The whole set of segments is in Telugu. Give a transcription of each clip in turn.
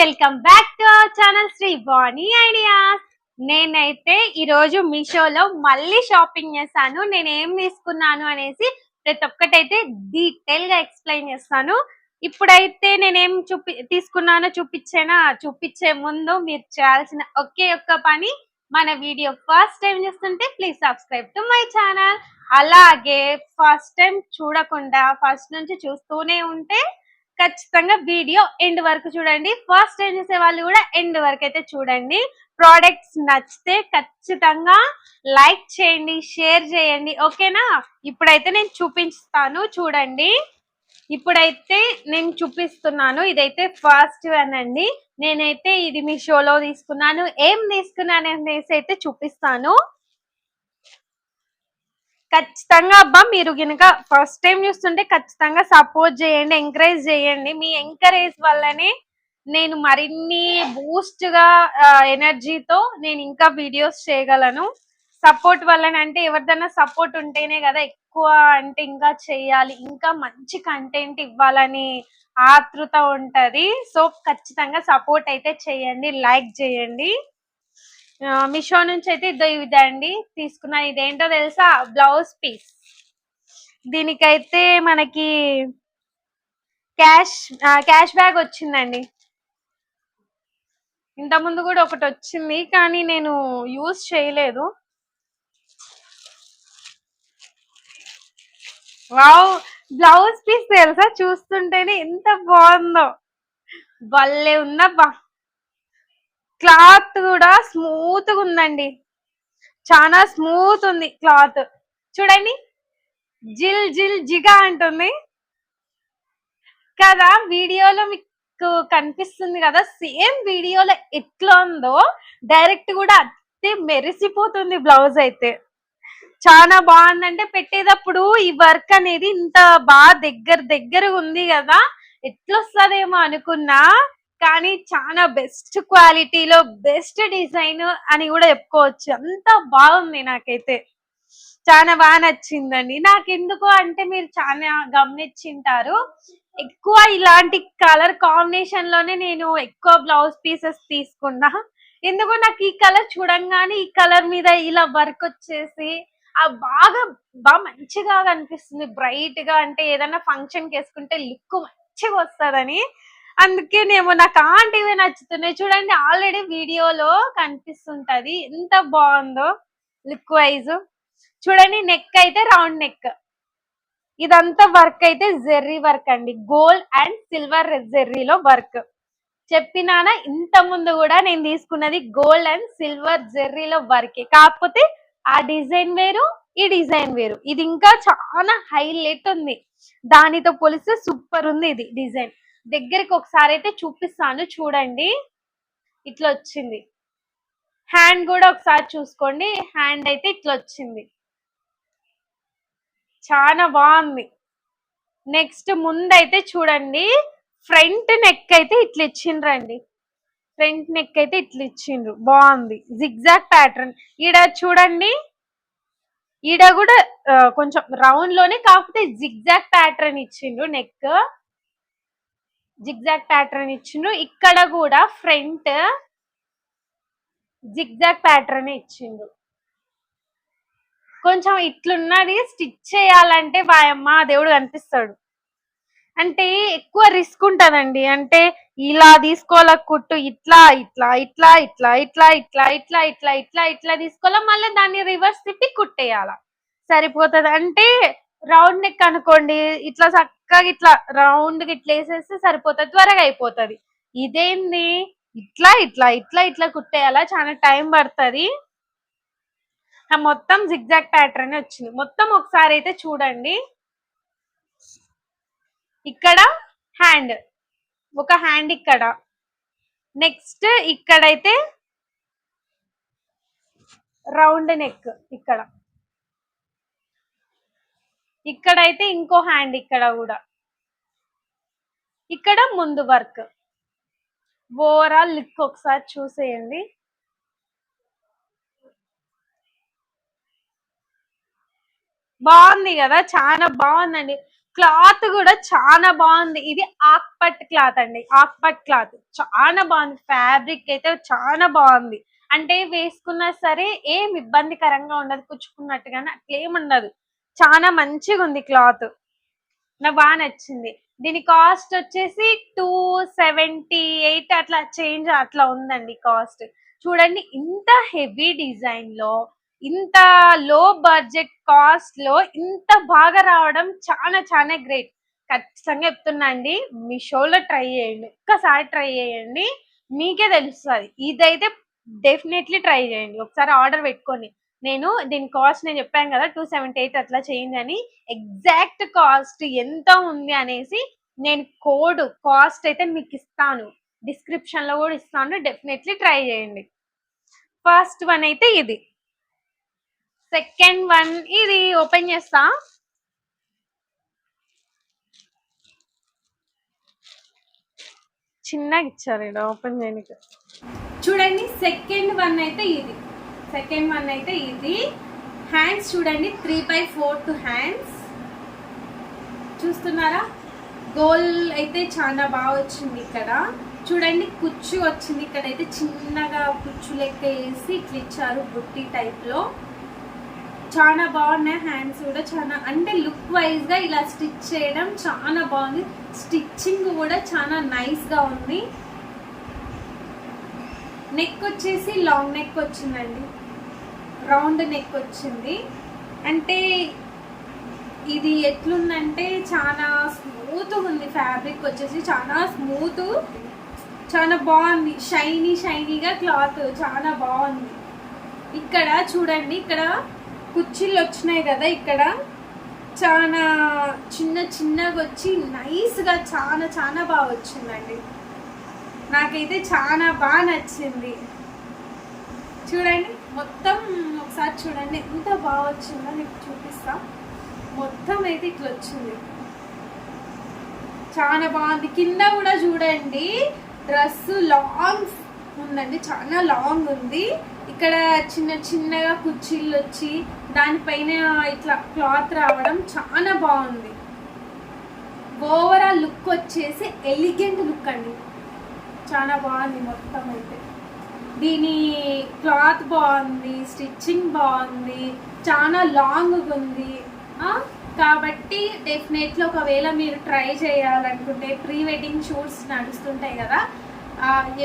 Welcome back to our channel Sri Vani ideas. నేనైతే ఈరోజు మీషోలో మళ్ళీ షాపింగ్ చేశాను. నేను ఏం తీసుకున్నాను అనేసి ప్రతి ఒక్కటైతే డీటెయిల్ గా ఎక్స్ప్లెయిన్ చేస్తాను. ఇప్పుడైతే నేనేం తీసుకున్నానో చూపించే ముందు మీరు చేయాల్సిన ఒకే ఒక్క పని, మన వీడియో ఫస్ట్ టైం చూస్తుంటే please subscribe to my channel. అలాగే ఫస్ట్ టైం చూడకుండా ఫస్ట్ నుంచి చూస్తూనే ఉంటే ఖచ్చితంగా వీడియో ఎండ్ వరకు చూడండి. ఫస్ట్ టైం చూసే వాళ్ళు కూడా ఎండ్ వరకు అయితే చూడండి. ప్రోడక్ట్స్ నచ్చితే ఖచ్చితంగా లైక్ చేయండి, షేర్ చేయండి, ఓకేనా? ఇప్పుడైతే నేను చూపిస్తాను, చూడండి. ఇప్పుడైతే నేను చూపిస్తున్నాను. ఇదైతే ఫస్ట్ వన్ అండి. నేనైతే ఇది మీషోలో తీసుకున్నాను. ఏం తీసుకున్నాను అనేసి అయితే చూపిస్తాను. ఖచ్చితంగా అబ్బా, మీరు కనుక ఫస్ట్ టైం చూస్తుంటే ఖచ్చితంగా సపోర్ట్ చేయండి, ఎంకరేజ్ చేయండి. మీ ఎంకరేజ్ వల్లనే నేను మరిన్ని బూస్ట్ గా ఎనర్జీతో నేను ఇంకా వీడియోస్ చేయగలను. సపోర్ట్ వల్లనే, అంటే ఎవరిదైనా సపోర్ట్ ఉంటేనే కదా ఎక్కువ, అంటే ఇంకా చేయాలి, ఇంకా మంచి కంటెంట్ ఇవ్వాలని ఆతృత ఉంటది. సో ఖచ్చితంగా సపోర్ట్ అయితే చేయండి, లైక్ చేయండి. మీషో నుంచి అయితే ఇదండి తీసుకున్నా. ఇదేంటో తెలుసా? Blouse piece. దీనికైతే మనకి క్యాష్ బ్యాగ్ వచ్చిందండి. ఇంతకుముందు కూడా ఒకటి వచ్చింది, కానీ నేను యూజ్ చేయలేదు. వావ్, బ్లౌజ్ పీస్ తెలుసా? చూస్తుంటేనే ఎంత బాగుందో, భలే ఉందబ్బా. క్లాత్ కూడా స్మూత్ గా ఉందండి, చాలా స్మూత్ ఉంది క్లాత్. చూడండి, జిల్ జిల్ జిగా అంటుంది కదా. వీడియోలో మీకు కనిపిస్తుంది కదా, సేమ్ వీడియోలో ఎట్లా ఉందో డైరెక్ట్ కూడా అదే మెరిసిపోతుంది. బ్లౌజ్ అయితే చాలా బాగుందంటే, పెట్టేటప్పుడు ఈ వర్క్ అనేది ఇంత బాగా దగ్గర ఉంది కదా, ఎట్లొస్తుందేమో అనుకున్నా, కానీ చాలా బెస్ట్ క్వాలిటీలో బెస్ట్ డిజైన్ అని కూడా చెప్పుకోవచ్చు. అంత బాగుంది, నాకైతే చాలా బాగా నచ్చిందండి. నాకెందుకు అంటే, మీరు చాలా గమనించింటారు, ఎక్కువ ఇలాంటి కలర్ కాంబినేషన్ లోనే నేను ఎక్కువ బ్లౌజ్ పీసెస్ తీసుకున్నా. ఎందుకో నాకు ఈ కలర్ చూడంగానే, ఈ కలర్ మీద ఇలా వర్క్ వచ్చేసి బాగా మంచిగా కనిపిస్తుంది, బ్రైట్ గా. అంటే ఏదైనా ఫంక్షన్ కి వేసుకుంటే లుక్ మంచిగా వస్తుందని, అందుకేనేమో నాకు అలాంటివే నచ్చుతున్నాయి. చూడండి, ఆల్రెడీ వీడియోలో కనిపిస్తుంటది ఎంత బాగుందో లుక్ వైజ్. చూడండి, నెక్ అయితే రౌండ్ నెక్. ఇదంతా వర్క్ అయితే జెర్రీ వర్క్ అండి, గోల్డ్ అండ్ సిల్వర్ జెర్రీలో వర్క్. చెప్పినానా, ఇంత ముందు కూడా నేను తీసుకున్నది గోల్డ్ అండ్ సిల్వర్ జెర్రీలో వర్కే, కాకపోతే ఆ డిజైన్ వేరు, ఈ డిజైన్ వేరు. ఇది ఇంకా చాలా హైలైట్ ఉంది, దానితో పోలిస్తే సూపర్ ఉంది ఇది డిజైన్. దగ్గరికి ఒకసారి అయితే చూపిస్తాను, చూడండి. ఇట్లా వచ్చింది. హ్యాండ్ కూడా ఒకసారి చూసుకోండి, హ్యాండ్ అయితే ఇట్లా వచ్చింది, చాలా బాగుంది. నెక్స్ట్ ముందైతే చూడండి, ఫ్రంట్ నెక్ అయితే ఇట్లా ఇచ్చిండ్రండి. ఫ్రంట్ నెక్ అయితే ఇట్లా ఇచ్చిండ్రు, బాగుంది. Zigzag pattern. ఈడ చూడండి, ఈడ కూడా కొంచెం రౌండ్ లోనే, కాకపోతే జిగ్జాగ్ ప్యాటర్న్ ఇచ్చిండ్రు. నెక్ జిగ్జాగ్ ప్యాటర్న్ ఇచ్చిండ్రు. ఇక్కడ కూడా ఫ్రంట్ జిగ్జాగ్ ప్యాటర్న్ ఇచ్చిండ్రు. కొంచెం ఇట్లున్నది, స్టిచ్ చేయాలంటే వాయమ్మ దేవుడు కనిపిస్తాడు. అంటే ఎక్కువ రిస్క్ ఉంటదండి. అంటే ఇలా తీసుకోవాల కుట్టు, ఇట్లా ఇట్లా ఇట్లా ఇట్లా ఇట్లా ఇట్లా ఇట్లా ఇట్లా ఇట్లా ఇట్లా తీసుకోవాలా, మళ్ళీ దాన్ని రివర్స్ తిప్పి కుట్టేయాల, సరిపోతుంది. అంటే రౌండ్ నెక్ అనుకోండి, ఇట్లా చక్కగా ఇట్లా రౌండ్ ఇట్లా వేసేస్తే సరిపోతుంది, త్వరగా అయిపోతుంది. ఇదేంది, ఇట్లా ఇట్లా ఇట్లా ఇట్లా కుట్టేయాలా, చాలా టైం పడుతుంది. మొత్తం జిగ్జాగ్ ప్యాటర్న్ వచ్చింది. మొత్తం ఒకసారి అయితే చూడండి. ఇక్కడ హ్యాండ్, ఒక హ్యాండ్ ఇక్కడ. నెక్స్ట్ ఇక్కడైతే రౌండ్ నెక్, ఇక్కడైతే ఇంకో హ్యాండ్, ఇక్కడ కూడా. ఇక్కడ ముందు వర్క్. ఓవరాల్ లుక్ ఒకసారి చూసేయండి. బాగుంది కదా, చాలా బాగుందండి. క్లాత్ కూడా చాలా బాగుంది. ఇది ఆక్పట్ క్లాత్ అండి, ఆక్పట్ క్లాత్ చాలా బాగుంది. ఫ్యాబ్రిక్ అయితే చాలా బాగుంది. అంటే వేసుకున్నా సరే ఏం ఇబ్బందికరంగా ఉండదు, కుచ్చుకున్నట్టుగానే అట్లేం ఉండదు. చాలా మంచిగా ఉంది క్లాత్, నాకు బాగా నచ్చింది. దీని కాస్ట్ వచ్చేసి 278 అట్లా చేంజ్ అట్లా ఉందండి కాస్ట్. చూడండి ఇంత హెవీ డిజైన్ లో, ఇంత లో బడ్జెట్ కాస్ట్ లో ఇంత బాగా రావడం చాలా చాలా గ్రేట్. ఖచ్చితంగా చెప్తున్నా అండి, మీ షోలో ట్రై చేయండి, ఒక్కసారి ట్రై చేయండి, మీకే తెలుస్తుంది. ఇదైతే డెఫినెట్లీ ట్రై చేయండి, ఒకసారి ఆర్డర్ పెట్టుకోండి. దీని కాస్ట్ నేను చెప్పాను కదా 278 అట్లా చేయండి అని. ఎగ్జాక్ట్ కాస్ట్ ఎంత ఉంది అనేసి నేను కోడ్ కాస్ట్ అయితే మీకు ఇస్తాను, డిస్క్రిప్షన్ లో కూడా ఇస్తాను, డెఫినెట్లీ ట్రై చేయండి. ఫస్ట్ వన్ అయితే ఇది. సెకండ్ వన్ ఇది ఓపెన్ చేస్తా. చిన్నగా ఇచ్చారు ఇక్కడ ఓపెన్ చేయడానికి. చూడండి సెకండ్ వన్ అయితే ఇది. సెకండ్ వన్ అయితే ఇది. హ్యాండ్స్ చూడండి 3/4 హ్యాండ్స్ చూస్తున్నారా. గోల్ అయితే చాలా బాగా వచ్చింది. ఇక్కడ చూడండి కుచ్చు వచ్చింది, ఇక్కడ అయితే చిన్నగా కుచ్చు లెక్క వేసి ఇట్లా ఇచ్చారు బుట్టి టైప్ లో. చాలా బాగున్నాయి హ్యాండ్స్ కూడా, చాలా అంటే లుక్ వైజ్ గా ఇలా స్టిచ్ చేయడం చాలా బాగుంది. స్టిచ్చింగ్ కూడా చాలా నైస్ గా ఉంది. నెక్ వచ్చేసి లాంగ్ నెక్ వచ్చిందండి, రౌండ్ నెక్ వచ్చింది. అంటే ఇది ఎట్లుందంటే చాలా స్మూత్ ఉంది, ఫ్యాబ్రిక్ వచ్చేసి చాలా స్మూత్, చాలా బాగుంది. షైనీగా క్లాత్ చాలా బాగుంది. ఇక్కడ చూడండి, ఇక్కడ కుర్చీలు వచ్చినాయి కదా, ఇక్కడ చాలా చిన్నగా వచ్చి నైస్గా చాలా చాలా బాగా వచ్చిందండి. నాకైతే చాలా బాగా నచ్చింది. చూడండి మొత్తం ఒకసారి చూడండి ఎంత బాగా వచ్చిందో మీకు చూపిస్తా. మొత్తం అయితే ఇట్లా వచ్చింది, చాలా బాగుంది. కింద కూడా చూడండి డ్రెస్ లాంగ్ ఉందండి, చాలా లాంగ్ ఉంది. ఇక్కడ చిన్నగా కుర్చీలు వచ్చి దానిపైన ఇట్లా క్లాత్ రావడం చాలా బాగుంది. ఓవరాల్ లుక్ వచ్చేసి ఎలిగెంట్ లుక్ అండి, చాలా బాగుంది. మొత్తం అయితే దీని క్లాత్ బాగుంది, స్టిచ్చింగ్ బాగుంది, చాలా లాంగ్ ఉంది. కాబట్టి డెఫినెట్లీ ఒకవేళ మీరు ట్రై చేయాలనుకుంటే, ప్రీ వెడ్డింగ్ షూట్స్ నడుస్తుంటాయి కదా,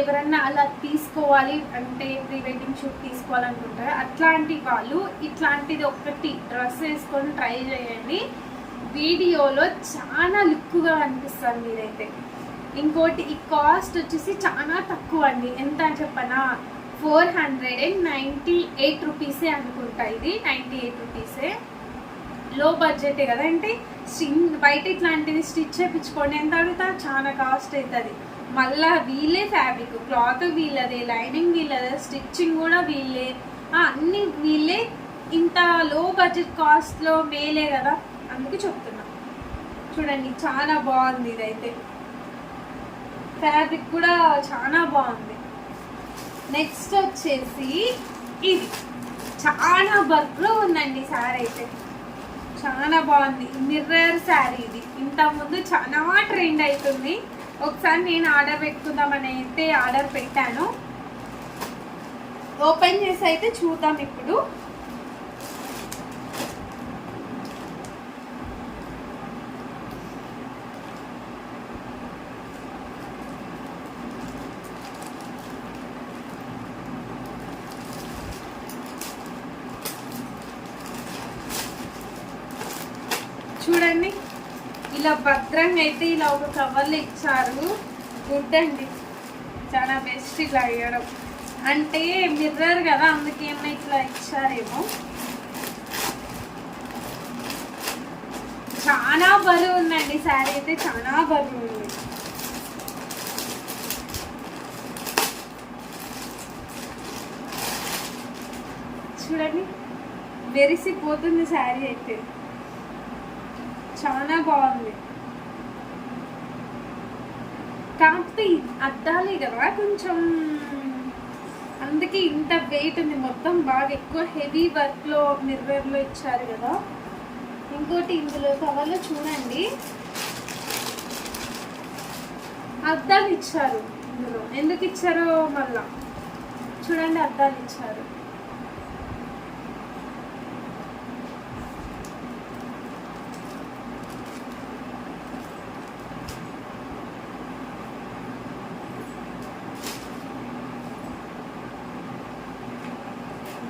ఎవరన్నా అలా తీసుకోవాలి అంటే ప్రీ వెడ్డింగ్ షూట్ తీసుకోవాలనుకుంటారు, అట్లాంటి వాళ్ళు ఇట్లాంటిది ఒకటి డ్రెస్ వేసుకొని ట్రై చేయండి. వీడియోలో చాలా లుక్గా అనిపిస్తుంది మీరైతే. ఇంకోటి ఈ కాస్ట్ వచ్చేసి చాలా తక్కువ అండి, ఎంత అని చెప్పనా 498 రూపీసే అనుకుంటా. ఇది 98 రూపీసే, లో బడ్జెటే కదా. అంటే బయట ఇట్లాంటిది స్టిచ్ చేయించుకోండి, ఎంత అడుగుతా చాలా కాస్ట్ అవుతుంది. మళ్ళా వీళ్ళే ఫ్యాబ్రిక్, క్లాత్ వీళ్ళదే, లైనింగ్ వీళ్ళదే, స్టిచ్చింగ్ కూడా వీళ్ళే, అన్ని వీళ్ళే. ఇంత లో బడ్జెట్ కాస్ట్లో మేలే కదా, అందుకు చెప్తున్నా. చూడండి చాలా బాగుంది, ఇదైతే ఫ్యాబ్రిక్ కూడా చాలా బాగుంది. నెక్స్ట్ వచ్చేసి ఇది చాలా బర్క్లో ఉందండి శారీ అయితే, చాలా బాగుంది. మిర్రర్ శారీ ఇది, ఇంతకుముందు చాలా ట్రెండ్ అవుతుంది. ఒకసారి నేను ఆర్డర్ పెట్టుకుందామని అయితే ఆర్డర్ పెట్టాను. ఓపెన్ చేసి అయితే చూద్దాం ఇప్పుడు. చూడండి ఇలా భద్రంగా అయితే ఇలా ఒక కవర్లో ఇచ్చారు. గుడ్ అండి, చాలా బెస్ట్ ఇలా ఇవ్వడం. అంటే మిర్రర్ కదా, అందుకేమో ఇట్లా ఇచ్చారేమో. చాలా బరువు ఉందండి శారీ అయితే, చాలా బరువు ఉంది. చూడండి వెరిసిపోతుంది శారీ అయితే, చాలా బాగుంది. కాకపోతే అద్దాలి కదా కొంచెం, అందుకే ఇంత వెయిట్ ఉంది. మొత్తం బాగా ఎక్కువ హెవీ వర్క్లో మిర్రర్లో ఇచ్చారు కదా, ఇంకోటి ఇందులో కవర్లో చూడండి అద్దాలు ఇచ్చారు. ఇందులో ఎందుకు ఇచ్చారో మళ్ళా చూడండి, అద్దాలు ఇచ్చారు.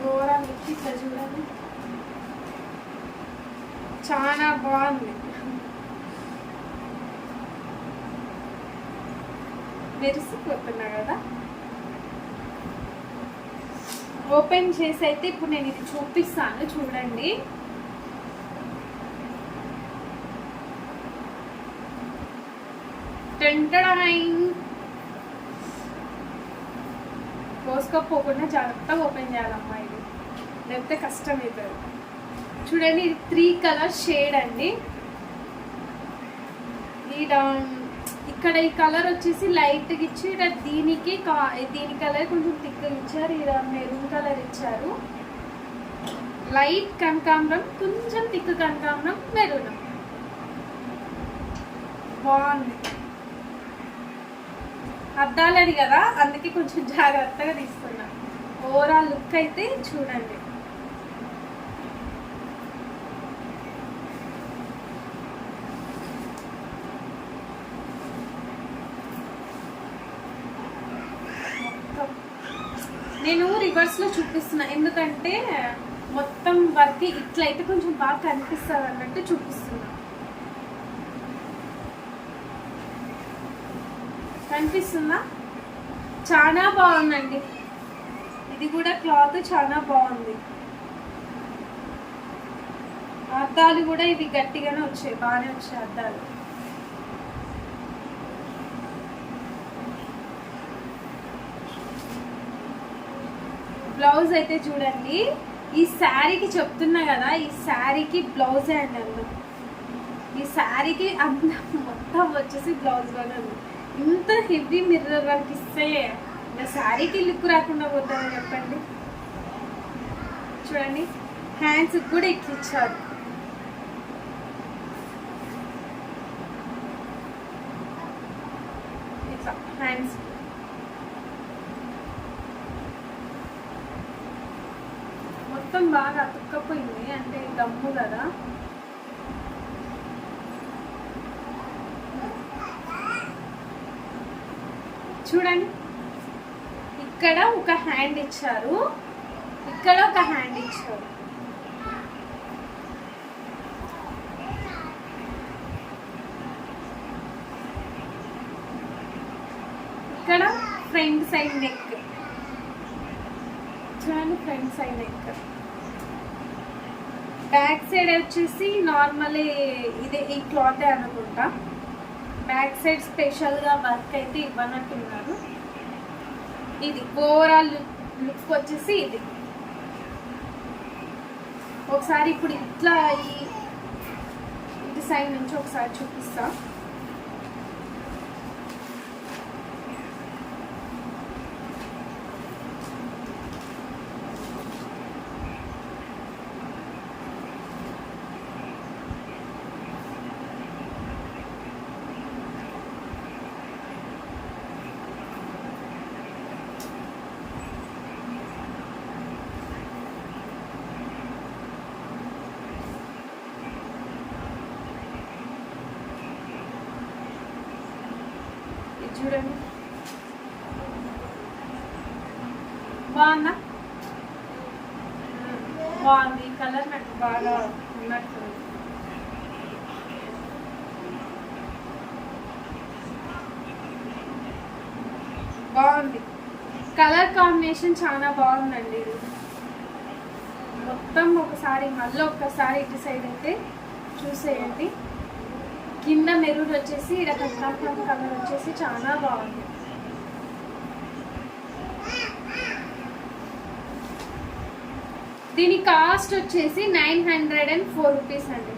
ఘోరం ఇట్లా చూడండి, చాలా బాగుంది. మెరిసిపోతున్నా కదా. ఓపెన్ చేసి అయితే ఇప్పుడు నేను ఇది చూపిస్తాను చూడండి. పోసుకోపోకుండా జాగ్రత్తగా ఓపెన్ చేయాలమ్మా, ఇది లేకపోతే కష్టం అవుతుంది. చూడండి, ఇది 3 కలర్ షేడ్ అండి. ఇక్కడ ఈ కలర్ వచ్చేసి లైట్గా ఇచ్చి ఇక్కడ దీని కలర్ కొంచెం థిక్గా ఇచ్చారు. ఇక్కడ మెరూన్ కలర్ ఇచ్చారు. లైట్ కనకాంబరం, కొంచెం థిక్ కనకాంబరం, మెరూన్. బాగుంది. అద్దాలని కదా, అందుకే కొంచెం జాగ్రత్తగా తీసుకున్నా. ఓవరాల్ లుక్ అయితే చూడండి. నేను రివర్స్ లో చూపిస్తున్నా, ఎందుకంటే మొత్తం వర్క్ ఇట్లయితే కొంచెం బాగా కనిపిస్తుంది అన్నట్టు చూపిస్తున్నా. కనిపిస్తుందా? చాలా బాగుందండి. ఇది కూడా క్లాత్ చాలా బాగుంది. అద్దాలు కూడా ఇవి గట్టిగానే వచ్చాయి, బాగానే వచ్చాయి అద్దాలు. బ్లౌజ్ అయితే చూడండి, ఈ శారీకి చెప్తున్నా కదా, ఈ శారీకి బ్లౌజే అండి అందం. ఈ శారీకి అందం మొత్తం వచ్చేసి బ్లౌజ్లోనే ఉంది. ఇంత హెవీ మిర్రర్ వర్క్ ఇస్తే ఇంకా శారీకి లుక్ రాకుండా పోతుందని చెప్పండి. చూడండి, హ్యాండ్స్ కూడా ఇట్లా ఇచ్చారు. ఇట్లా హ్యాండ్స్ మొత్తం బాగా అతుక్కపోయింది, అంటే గమ్ము కదా. చూడండి, ఇక్కడ ఒక హ్యాండ్ ఇచ్చారు, ఇక్కడ ఒక హ్యాండ్ ఇచ్చారు. ఇక్కడ ఫ్రంట్ సైడ్ నెక్ చూడండి, front side neck. Back side వచ్చేసి నార్మల్ ఇదే ఈ క్లాత్ అనుకుంటా. బ్యాక్ సైడ్ స్పెషల్గా వర్క్ అయితే ఇవ్వనట్టున్నారు. ఇది ఓవరాల్ లుక్ వచ్చేసి ఇది. ఒకసారి ఇప్పుడు ఇట్లా ఇటు సైడ్ నుంచి ఒకసారి చూపిస్తా. చూడండి, బాగుందా? బాగుంది. ఈ కలర్ నాకు బాగా ఉన్నట్టుంది. బాగుంది, కలర్ కాంబినేషన్ చాలా బాగుందండి. ఇది మొత్తం ఒకసారి మళ్ళీ ఒక్కసారి ఇటు సైడ్ అయితే చూసేయండి. కింద మెరూన్ వచ్చేసి ఇక్కడ కనకాంబరం కలర్ వచ్చేసి చాలా బాగుంది. దీని కాస్ట్ వచ్చేసి 904 రూపీస్ అండి.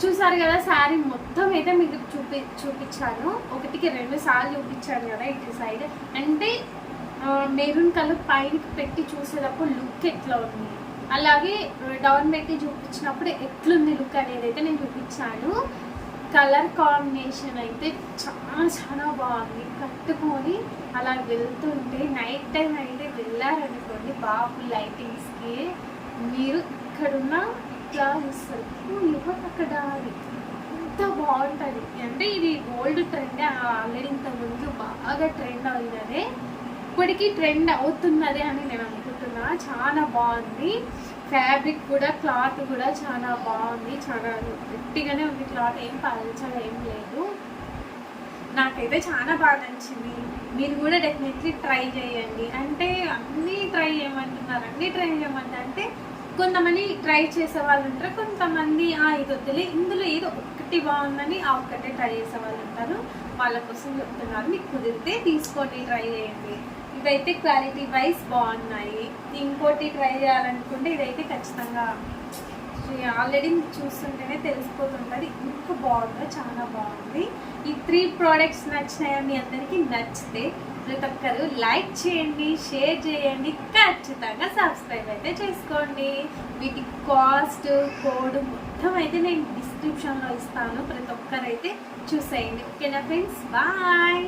చూసారు కదా శారీ మొత్తం అయితే మీకు చూపించాను. 1కి 2 సార్లు చూపించాను కదా ఇటు సైడ్. అంటే మెరూన్ కలర్ పైన పెట్టి చూసేటప్పుడు లుక్ ఎట్లా ఉంది, అలాగే డౌన్ పెట్టి చూపించినప్పుడు ఎట్లుంది లుక్ అనేది అయితే నేను చూపించాను. కలర్ కాంబినేషన్ అయితే చాలా చాలా బాగుంది. కట్టుకొని అలా వెళ్తుంటే నైట్ టైం అయితే వెళ్ళారనుకోండి బాబు లైటింగ్స్కి, మీరు ఇక్కడున్న ఇట్లా చూస్తారు ఎవరు అక్కడ ఎంత బాగుంటుంది. అంటే ఇది ఓల్డ్ ట్రెండ్, ఆల్రెడీ ఇంతకుముందు బాగా ట్రెండ్ అయినదే, ఇప్పటికీ ట్రెండ్ అవుతున్నదే అని నేను అనుకుంటున్నా. చాలా బాగుంది. ఫ్యాబ్రిక్ కూడా, క్లాత్ కూడా చాలా బాగుంది. చాలా గట్టిగానే ఉంది క్లాత్, ఏం పలచగా ఏం లేదు. నాకైతే చాలా బాగా నచ్చింది. మీరు కూడా డెఫినెట్లీ ట్రై చేయండి. అంటే అన్నీ ట్రై చేయమంటున్నారు, అన్నీ ట్రై చేయమంటారు. అంటే కొంతమంది ట్రై చేసే వాళ్ళు ఉంటారు, కొంతమంది ఇది వద్దులే ఇందులో ఏదో ఒక్కటి బాగుందని ఆ ఒక్కటే ట్రై చేసే వాళ్ళు ఉంటారు. వాళ్ళ కోసం చెప్తున్నారు. మీకు కుదిరితే తీసుకోండి, ట్రై చేయండి. ఇవైతే క్వాలిటీ వైజ్ బాగున్నాయి. ఇంకోటి ట్రై చేయాలనుకుంటే ఇదైతే ఖచ్చితంగా ఆల్రెడీ చూస్తుంటేనే తెలిసిపోతుంటుంది ఇంకా బాగుందో, చాలా బాగుంది. ఈ 3 ప్రోడక్ట్స్ నచ్చినాయా మీ అందరికీ? నచ్చితే ప్రతి ఒక్కరు లైక్ చేయండి, షేర్ చేయండి, ఖచ్చితంగా సబ్స్క్రైబ్ అయితే చేసుకోండి. వీటి కాస్ట్, కోడ్ మొత్తం అయితే నేను డిస్క్రిప్షన్లో ఇస్తాను. ప్రతి ఒక్కరైతే చూసేయండి. ఓకేనా ఫ్రెండ్స్, బాయ్.